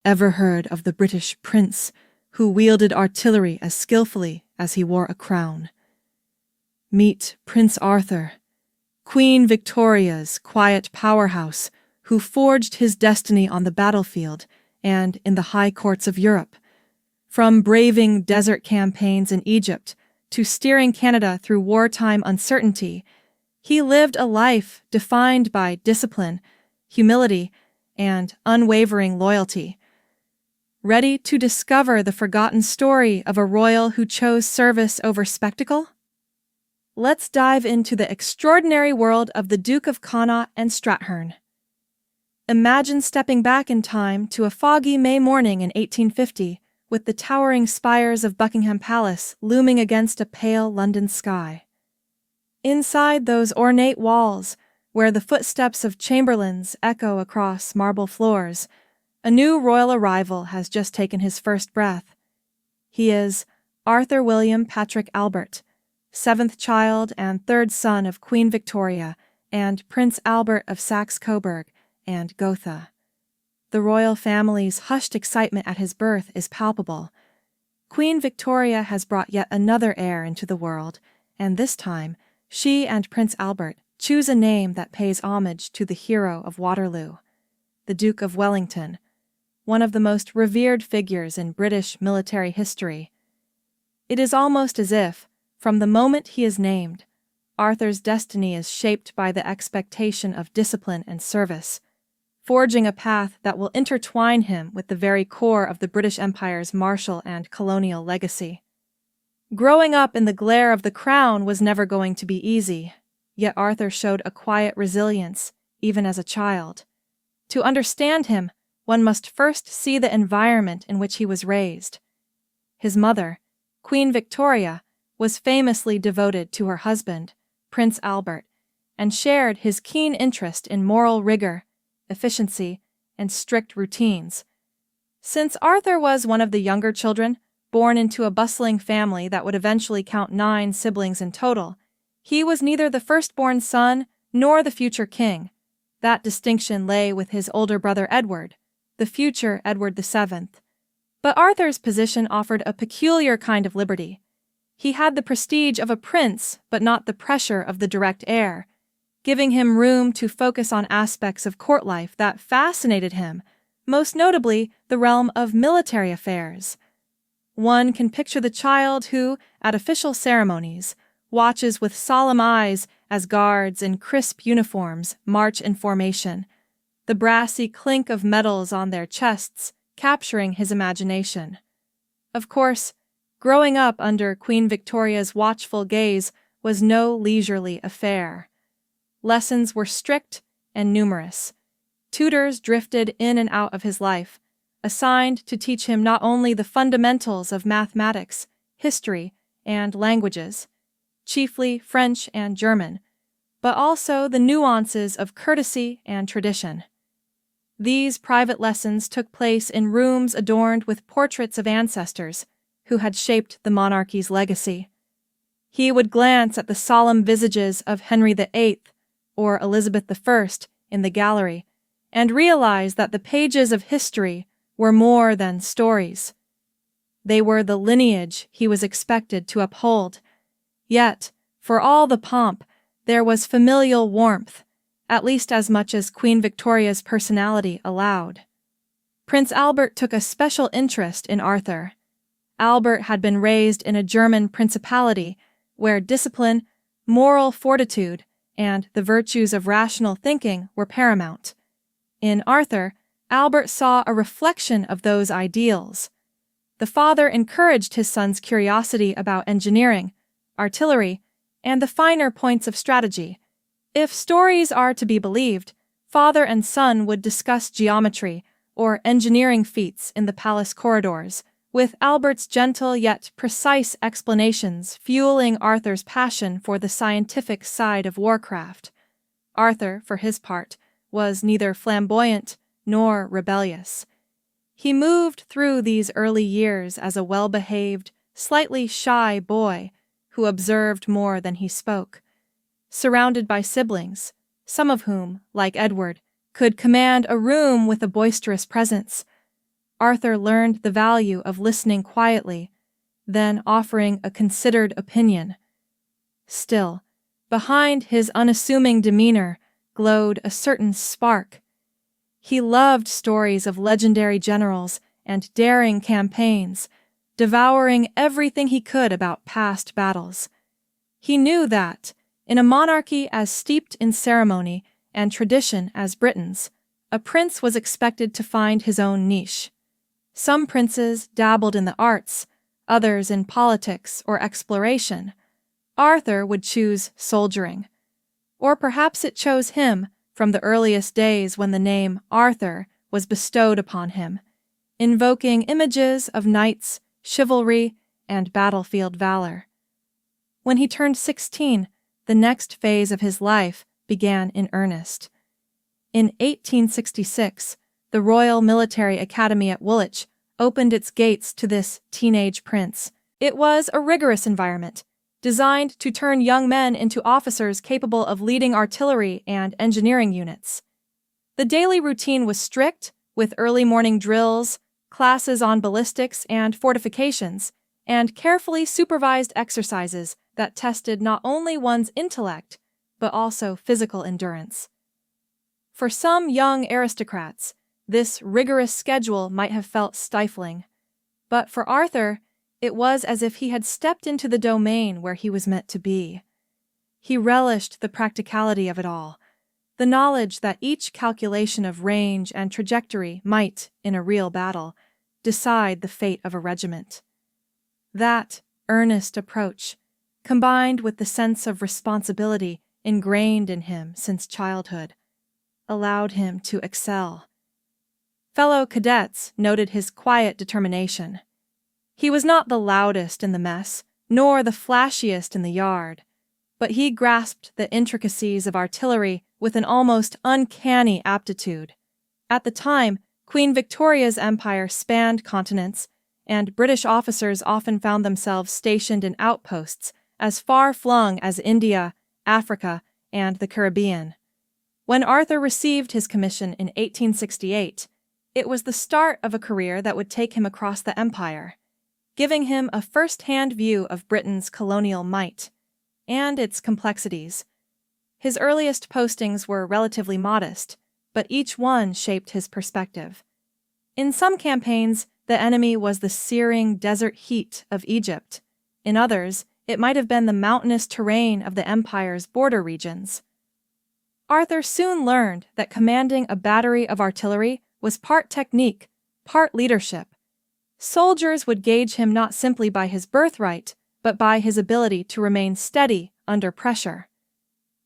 Ever heard of the British prince who wielded artillery as skillfully as he wore a crown? Meet Prince Arthur, Queen Victoria's quiet powerhouse who forged his destiny on the battlefield and in the high courts of Europe. From braving desert campaigns in Egypt to steering Canada through wartime uncertainty, he lived a life defined by discipline, humility, and unwavering loyalty. Ready to discover the forgotten story of a royal who chose service over spectacle? Let's dive into the extraordinary world of the Duke of Connaught and Strathearn. Imagine stepping back in time to a foggy May morning in 1850, with the towering spires of Buckingham Palace looming against a pale London sky. Inside those ornate walls, where the footsteps of chamberlains echo across marble floors, a new royal arrival has just taken his first breath. He is Arthur William Patrick Albert, seventh child and third son of Queen Victoria and Prince Albert of Saxe-Coburg and Gotha. The royal family's hushed excitement at his birth is palpable. Queen Victoria has brought yet another heir into the world, and this time, she and Prince Albert choose a name that pays homage to the hero of Waterloo, the Duke of Wellington, one of the most revered figures in British military history. It is almost as if, from the moment he is named, Arthur's destiny is shaped by the expectation of discipline and service, forging a path that will intertwine him with the very core of the British Empire's martial and colonial legacy. Growing up in the glare of the crown was never going to be easy, yet Arthur showed a quiet resilience, even as a child. To understand him, one must first see the environment in which he was raised. His mother, Queen Victoria, was famously devoted to her husband, Prince Albert, and shared his keen interest in moral rigor, efficiency, and strict routines. Since Arthur was one of the younger children, born into a bustling family that would eventually count 9 siblings in total, he was neither the firstborn son nor the future king. That distinction lay with his older brother Edward, the future Edward VII. But Arthur's position offered a peculiar kind of liberty. He had the prestige of a prince, but not the pressure of the direct heir, giving him room to focus on aspects of court life that fascinated him, most notably the realm of military affairs. One can picture the child who, at official ceremonies, watches with solemn eyes as guards in crisp uniforms march in formation, the brassy clink of medals on their chests capturing his imagination. Of course, growing up under Queen Victoria's watchful gaze was no leisurely affair. Lessons were strict and numerous. Tutors drifted in and out of his life, assigned to teach him not only the fundamentals of mathematics, history, and languages, chiefly French and German, but also the nuances of courtesy and tradition. These private lessons took place in rooms adorned with portraits of ancestors who had shaped the monarchy's legacy. He would glance at the solemn visages of Henry VIII or Elizabeth I in the gallery and realize that the pages of history were more than stories. They were the lineage he was expected to uphold. Yet, for all the pomp, there was familial warmth, at least as much as Queen Victoria's personality allowed. Prince Albert took a special interest in Arthur. Albert had been raised in a German principality where discipline, moral fortitude, and the virtues of rational thinking were paramount. In Arthur, Albert saw a reflection of those ideals. The father encouraged his son's curiosity about engineering, artillery, and the finer points of strategy. If stories are to be believed, father and son would discuss geometry or engineering feats in the palace corridors, with Albert's gentle yet precise explanations fueling Arthur's passion for the scientific side of warcraft. Arthur, for his part, was neither flamboyant nor rebellious. He moved through these early years as a well-behaved, slightly shy boy who observed more than he spoke. Surrounded by siblings, some of whom, like Edward, could command a room with a boisterous presence, Arthur learned the value of listening quietly, then offering a considered opinion. Still, behind his unassuming demeanor glowed a certain spark. He loved stories of legendary generals and daring campaigns, devouring everything he could about past battles. He knew that, in a monarchy as steeped in ceremony and tradition as Britain's, a prince was expected to find his own niche. Some princes dabbled in the arts, others in politics or exploration. Arthur would choose soldiering. Or perhaps it chose him from the earliest days when the name Arthur was bestowed upon him, invoking images of knights, chivalry, and battlefield valor. When he turned 16, the next phase of his life began in earnest. In 1866, the Royal Military Academy at Woolwich opened its gates to this teenage prince. It was a rigorous environment, designed to turn young men into officers capable of leading artillery and engineering units. The daily routine was strict, with early morning drills, classes on ballistics and fortifications, and carefully supervised exercises that tested not only one's intellect, but also physical endurance. For some young aristocrats, this rigorous schedule might have felt stifling, but for Arthur, it was as if he had stepped into the domain where he was meant to be. He relished the practicality of it all, the knowledge that each calculation of range and trajectory might, in a real battle, decide the fate of a regiment. That earnest approach, combined with the sense of responsibility ingrained in him since childhood, allowed him to excel. Fellow cadets noted his quiet determination. He was not the loudest in the mess, nor the flashiest in the yard, but he grasped the intricacies of artillery with an almost uncanny aptitude. At the time, Queen Victoria's empire spanned continents, and British officers often found themselves stationed in outposts as far-flung as India, Africa, and the Caribbean. When Arthur received his commission in 1868, it was the start of a career that would take him across the empire, giving him a first-hand view of Britain's colonial might and its complexities. His earliest postings were relatively modest, but each one shaped his perspective. In some campaigns, the enemy was the searing desert heat of Egypt. In others, it might have been the mountainous terrain of the empire's border regions. Arthur soon learned that commanding a battery of artillery was part technique, part leadership. Soldiers would gauge him not simply by his birthright, but by his ability to remain steady under pressure.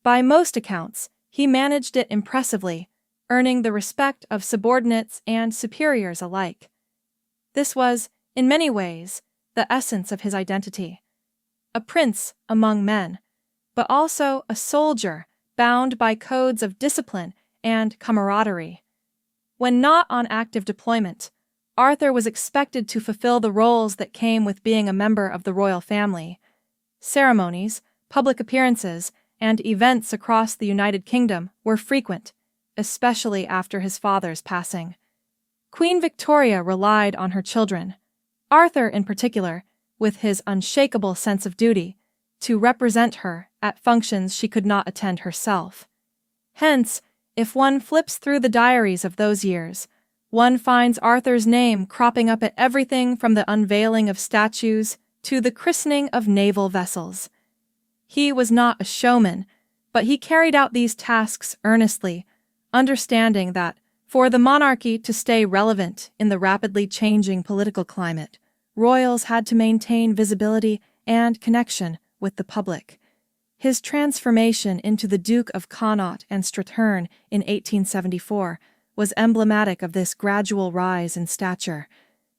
By most accounts, he managed it impressively, earning the respect of subordinates and superiors alike. This was, in many ways, the essence of his identity. A prince among men, but also a soldier bound by codes of discipline and camaraderie. When not on active deployment, Arthur was expected to fulfill the roles that came with being a member of the royal family. Ceremonies, public appearances, and events across the United Kingdom were frequent, especially after his father's passing. Queen Victoria relied on her children, Arthur in particular, with his unshakable sense of duty, to represent her at functions she could not attend herself. Hence, if one flips through the diaries of those years, one finds Arthur's name cropping up at everything from the unveiling of statues to the christening of naval vessels. He was not a showman, but he carried out these tasks earnestly, understanding that, for the monarchy to stay relevant in the rapidly changing political climate, royals had to maintain visibility and connection with the public. His transformation into the Duke of Connaught and Strathearn in 1874 was emblematic of this gradual rise in stature.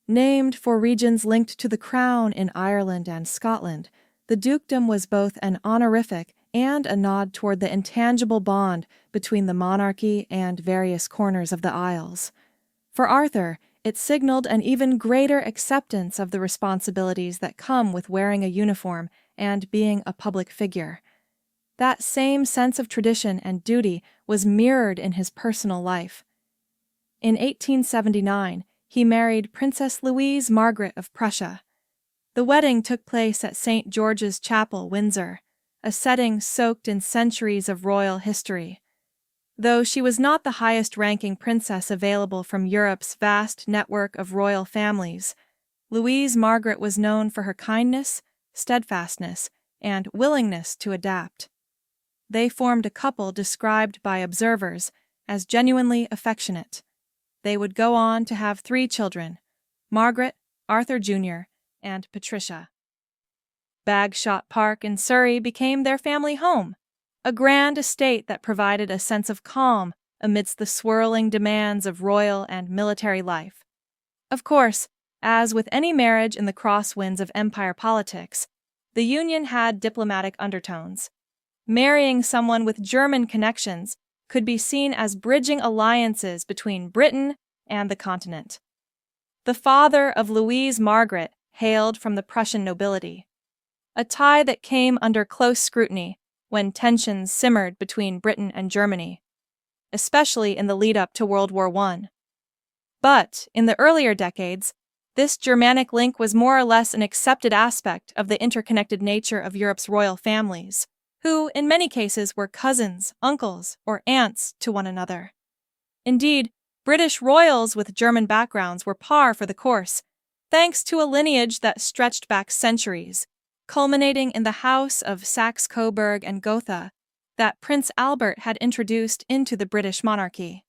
Named for regions linked to the crown in Ireland and Scotland, the dukedom was both an honorific and a nod toward the intangible bond between the monarchy and various corners of the Isles. For Arthur, it signaled an even greater acceptance of the responsibilities that come with wearing a uniform and being a public figure. That same sense of tradition and duty was mirrored in his personal life. In 1879, he married Princess Louise Margaret of Prussia. The wedding took place at St. George's Chapel, Windsor, a setting soaked in centuries of royal history. Though she was not the highest-ranking princess available from Europe's vast network of royal families, Louise Margaret was known for her kindness, steadfastness, and willingness to adapt. They formed a couple described by observers as genuinely affectionate. They would go on to have 3 children, Margaret, Arthur Jr., and Patricia. Bagshot Park in Surrey became their family home, a grand estate that provided a sense of calm amidst the swirling demands of royal and military life. Of course, as with any marriage in the crosswinds of empire politics, the union had diplomatic undertones. Marrying someone with German connections could be seen as bridging alliances between Britain and the continent. The father of Louise Margaret hailed from the Prussian nobility, a tie that came under close scrutiny when tensions simmered between Britain and Germany, especially in the lead-up to World War I. But, in the earlier decades, this Germanic link was more or less an accepted aspect of the interconnected nature of Europe's royal families, who, in many cases, were cousins, uncles, or aunts to one another. Indeed, British royals with German backgrounds were par for the course, thanks to a lineage that stretched back centuries, culminating in the House of Saxe-Coburg and Gotha that Prince Albert had introduced into the British monarchy.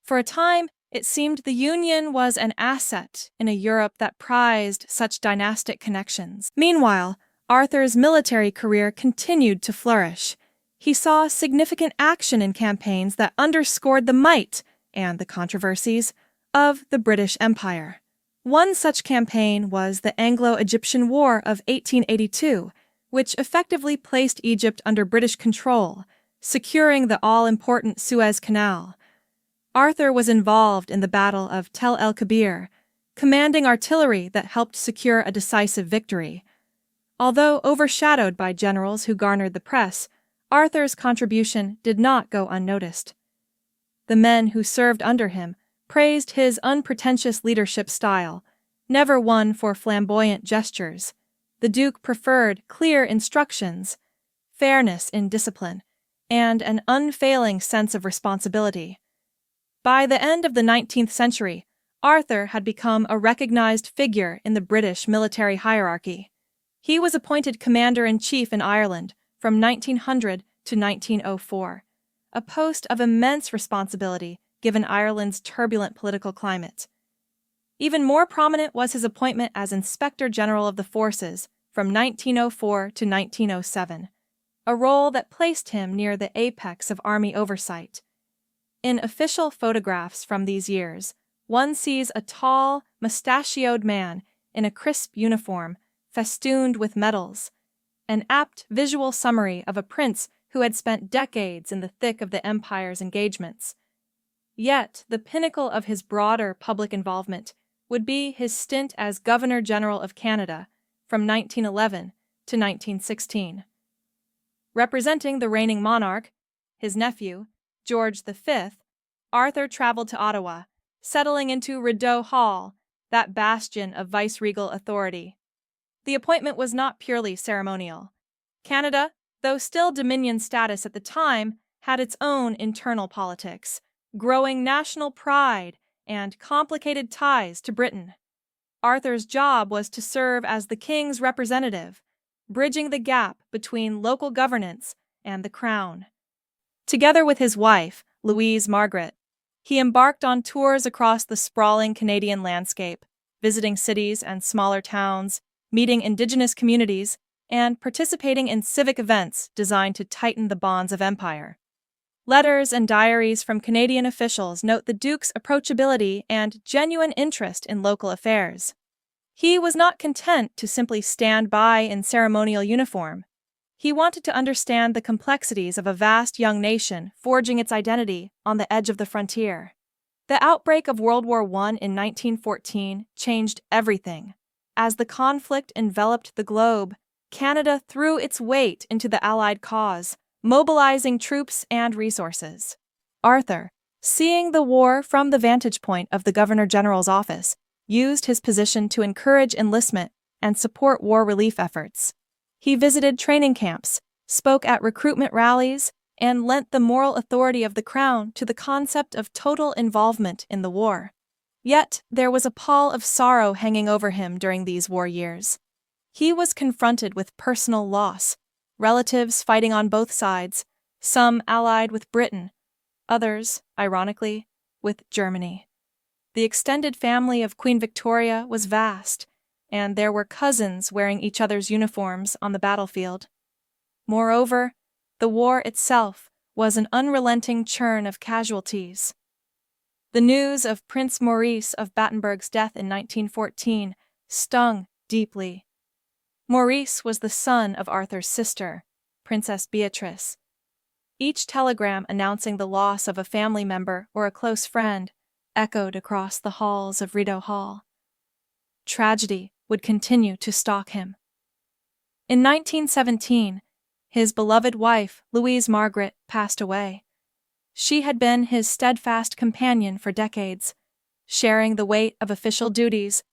For a time, it seemed the Union was an asset in a Europe that prized such dynastic connections. Meanwhile, Arthur's military career continued to flourish. He saw significant action in campaigns that underscored the might and the controversies of the British Empire. One such campaign was the Anglo-Egyptian War of 1882, which effectively placed Egypt under British control, securing the all-important Suez Canal. Arthur was involved in the Battle of Tel el-Kebir, commanding artillery that helped secure a decisive victory. Although overshadowed by generals who garnered the press, Arthur's contribution did not go unnoticed. The men who served under him praised his unpretentious leadership style, never one for flamboyant gestures. The Duke preferred clear instructions, fairness in discipline, and an unfailing sense of responsibility. By the end of the 19th century, Arthur had become a recognized figure in the British military hierarchy. He was appointed Commander-in-Chief in Ireland from 1900 to 1904, a post of immense responsibility given Ireland's turbulent political climate. Even more prominent was his appointment as Inspector General of the Forces from 1904 to 1907, a role that placed him near the apex of Army oversight. In official photographs from these years, one sees a tall, mustachioed man in a crisp uniform festooned with medals, an apt visual summary of a prince who had spent decades in the thick of the empire's engagements. Yet, the pinnacle of his broader public involvement would be his stint as Governor-General of Canada from 1911 to 1916. Representing the reigning monarch, his nephew, George V, Arthur traveled to Ottawa, settling into Rideau Hall, that bastion of viceregal authority. The appointment was not purely ceremonial. Canada, though still Dominion status at the time, had its own internal politics, growing national pride, and complicated ties to Britain. Arthur's job was to serve as the king's representative, bridging the gap between local governance and the crown. Together with his wife, Louise Margaret, he embarked on tours across the sprawling Canadian landscape, visiting cities and smaller towns, meeting Indigenous communities, and participating in civic events designed to tighten the bonds of empire. Letters and diaries from Canadian officials note the Duke's approachability and genuine interest in local affairs. He was not content to simply stand by in ceremonial uniform. He wanted to understand the complexities of a vast young nation forging its identity on the edge of the frontier. The outbreak of World War I in 1914 changed everything. As the conflict enveloped the globe, Canada threw its weight into the Allied cause, mobilizing troops and resources. Arthur, Seeing the war from the vantage point of the Governor General's office, used his position to encourage enlistment and support war relief efforts. He visited training camps, spoke at recruitment rallies, and lent the moral authority of the crown to the concept of total involvement in the war. Yet there was a pall of sorrow hanging over him during these war years. He was confronted with personal loss, relatives fighting on both sides, some allied with Britain, others, ironically, with Germany. The extended family of Queen Victoria was vast, and there were cousins wearing each other's uniforms on the battlefield. Moreover, the war itself was an unrelenting churn of casualties. The news of Prince Maurice of Battenberg's death in 1914 stung deeply. Maurice was the son of Arthur's sister, Princess Beatrice. Each telegram announcing the loss of a family member or a close friend echoed across the halls of Rideau Hall. Tragedy would continue to stalk him. In 1917, his beloved wife, Louise Margaret, passed away. She had been his steadfast companion for decades, sharing the weight of official duties,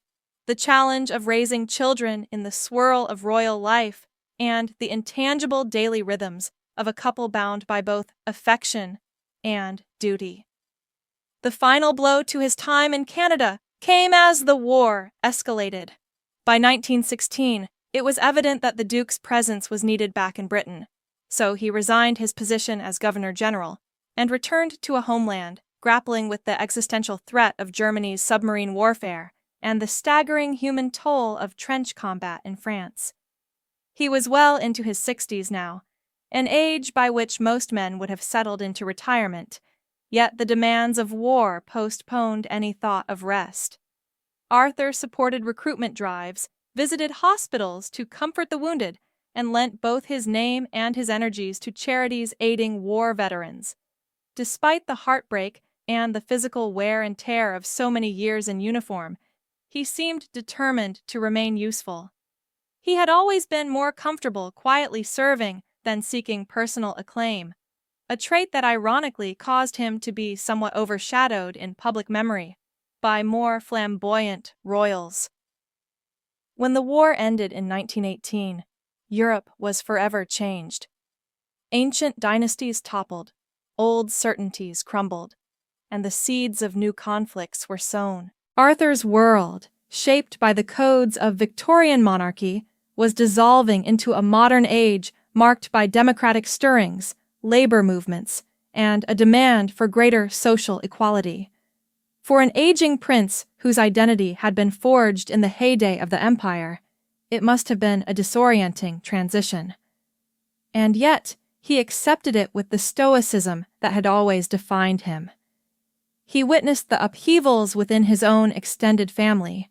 the challenge of raising children in the swirl of royal life, and the intangible daily rhythms of a couple bound by both affection and duty. The final blow to his time in Canada came as the war escalated. By 1916, it was evident that the Duke's presence was needed back in Britain, so he resigned his position as Governor General and returned to a homeland, grappling with the existential threat of Germany's submarine warfare and the staggering human toll of trench combat in France. He was well into his 60s now, an age by which most men would have settled into retirement, yet the demands of war postponed any thought of rest. Arthur supported recruitment drives, visited hospitals to comfort the wounded, and lent both his name and his energies to charities aiding war veterans. Despite the heartbreak and the physical wear and tear of so many years in uniform, he seemed determined to remain useful. He had always been more comfortable quietly serving than seeking personal acclaim, a trait that ironically caused him to be somewhat overshadowed in public memory by more flamboyant royals. When the war ended in 1918, Europe was forever changed. Ancient dynasties toppled, old certainties crumbled, and the seeds of new conflicts were sown. Arthur's world, shaped by the codes of Victorian monarchy, was dissolving into a modern age marked by democratic stirrings, labor movements, and a demand for greater social equality. For an aging prince whose identity had been forged in the heyday of the empire, it must have been a disorienting transition. And yet, he accepted it with the stoicism that had always defined him. He witnessed the upheavals within his own extended family.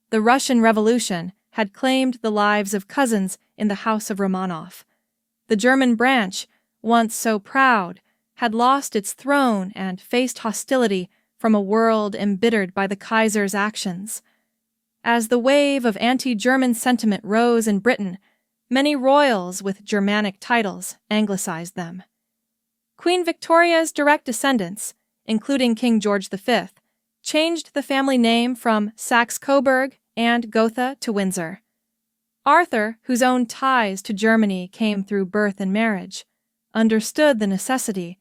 The Russian Revolution had claimed the lives of cousins in the House of Romanov. The German branch, once so proud, had lost its throne and faced hostility from a world embittered by the Kaiser's actions. As the wave of anti-German sentiment rose in Britain, many royals with Germanic titles anglicized them. Queen Victoria's direct descendants, including King George V, changed the family name from Saxe-Coburg and Gotha to Windsor. Arthur, whose own ties to Germany came through birth and marriage, understood the necessity,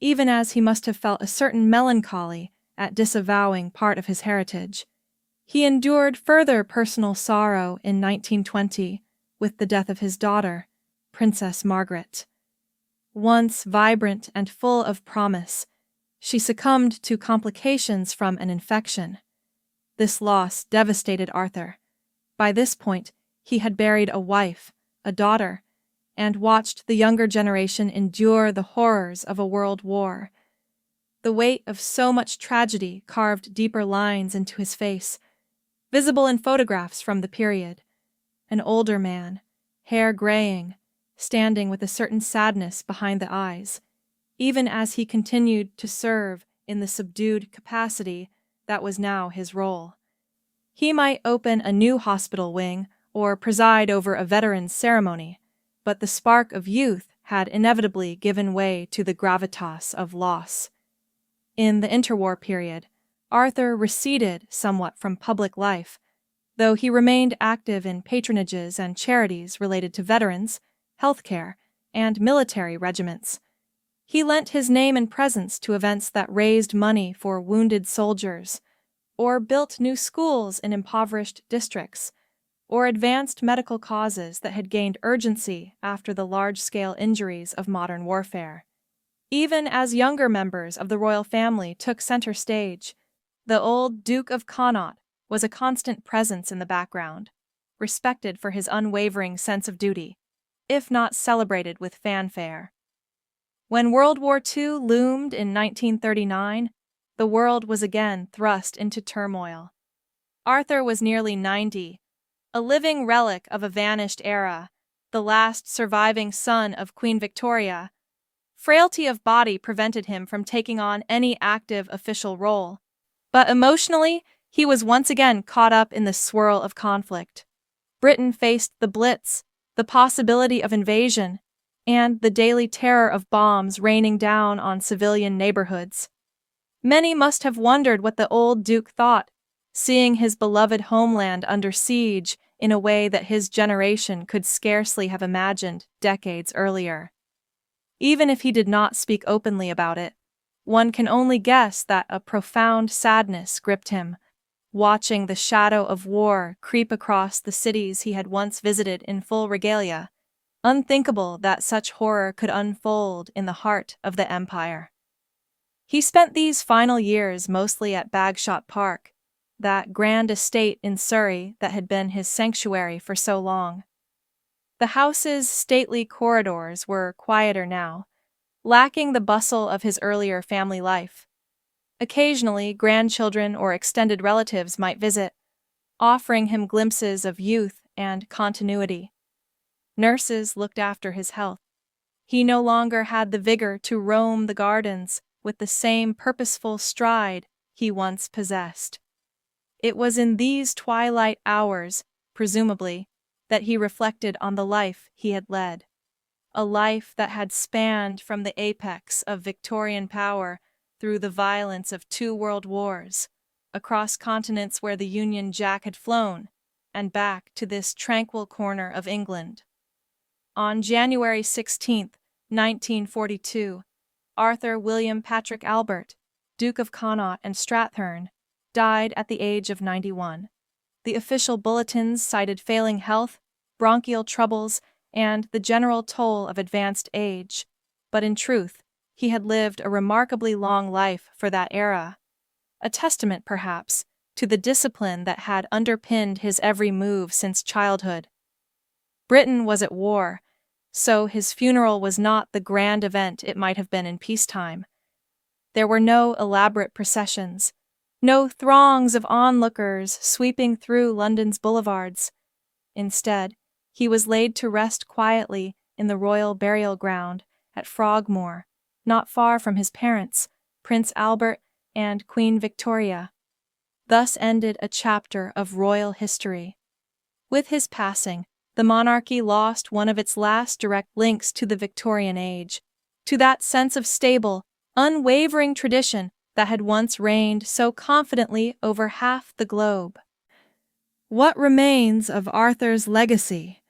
even as he must have felt a certain melancholy at disavowing part of his heritage. He endured further personal sorrow in 1920 with the death of his daughter, Princess Margaret. Once vibrant and full of promise, she succumbed to complications from an infection. This loss devastated Arthur. By this point, he had buried a wife, a daughter, and watched the younger generation endure the horrors of a world war. The weight of so much tragedy carved deeper lines into his face, visible in photographs from the period. An older man, hair graying, standing with a certain sadness behind the eyes, even as he continued to serve in the subdued capacity that was now his role. He might open a new hospital wing or preside over a veteran's ceremony, but the spark of youth had inevitably given way to the gravitas of loss. In the interwar period, Arthur receded somewhat from public life, though he remained active in patronages and charities related to veterans, healthcare, and military regiments. He lent his name and presence to events that raised money for wounded soldiers, or built new schools in impoverished districts, or advanced medical causes that had gained urgency after the large-scale injuries of modern warfare. Even as younger members of the royal family took center stage, the old Duke of Connaught was a constant presence in the background, respected for his unwavering sense of duty, if not celebrated with fanfare. When World War II loomed in 1939, the world was again thrust into turmoil. Arthur was nearly 90, a living relic of a vanished era, the last surviving son of Queen Victoria. Frailty of body prevented him from taking on any active official role, but emotionally, he was once again caught up in the swirl of conflict. Britain faced the Blitz, the possibility of invasion, and the daily terror of bombs raining down on civilian neighborhoods. Many must have wondered what the old Duke thought, seeing his beloved homeland under siege in a way that his generation could scarcely have imagined decades earlier. Even if he did not speak openly about it, one can only guess that a profound sadness gripped him, watching the shadow of war creep across the cities he had once visited in full regalia. Unthinkable that such horror could unfold in the heart of the empire. He spent these final years mostly at Bagshot Park, that grand estate in Surrey that had been his sanctuary for so long. The house's stately corridors were quieter now, lacking the bustle of his earlier family life. Occasionally, grandchildren or extended relatives might visit, offering him glimpses of youth and continuity. Nurses looked after his health. He no longer had the vigor to roam the gardens with the same purposeful stride he once possessed. It was in these twilight hours, presumably, that he reflected on the life he had led, a life that had spanned from the apex of Victorian power through the violence of 2 world wars, across continents where the Union Jack had flown, and back to this tranquil corner of England. On January 16, 1942, Arthur William Patrick Albert, Duke of Connaught and Strathearn, died at the age of 91. The official bulletins cited failing health, bronchial troubles, and the general toll of advanced age, but in truth, he had lived a remarkably long life for that era, a testament, perhaps, to the discipline that had underpinned his every move since childhood. Britain was at war, so his funeral was not the grand event it might have been in peacetime. There were no elaborate processions, no throngs of onlookers sweeping through London's boulevards. Instead, he was laid to rest quietly in the royal burial ground at Frogmore, not far from his parents, Prince Albert and Queen Victoria. Thus ended a chapter of royal history. With his passing, the monarchy lost one of its last direct links to the Victorian age, to that sense of stable, unwavering tradition that had once reigned so confidently over half the globe. What remains of Arthur's legacy?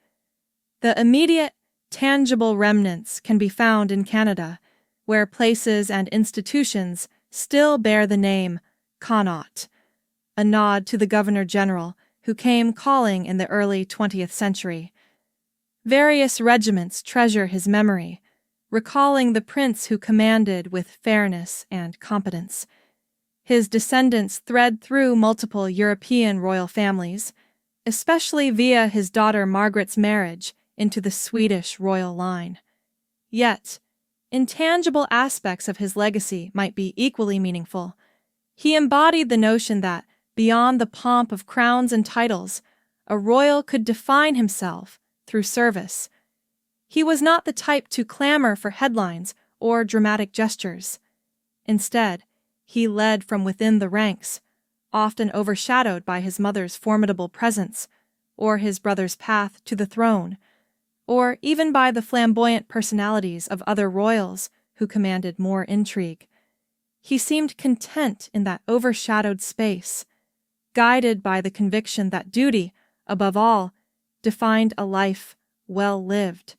The immediate, tangible remnants can be found in Canada, where places and institutions still bear the name Connaught, a nod to the Governor-General who came calling in the early 20th century. Various regiments treasure his memory, recalling the prince who commanded with fairness and competence. His descendants thread through multiple European royal families, especially via his daughter Margaret's marriage into the Swedish royal line. Yet, intangible aspects of his legacy might be equally meaningful. He embodied the notion that, beyond the pomp of crowns and titles, a royal could define himself through service. He was not the type to clamor for headlines or dramatic gestures. Instead, he led from within the ranks, often overshadowed by his mother's formidable presence, or his brother's path to the throne, or even by the flamboyant personalities of other royals who commanded more intrigue. He seemed content in that overshadowed space, guided by the conviction that duty, above all, defined a life well lived.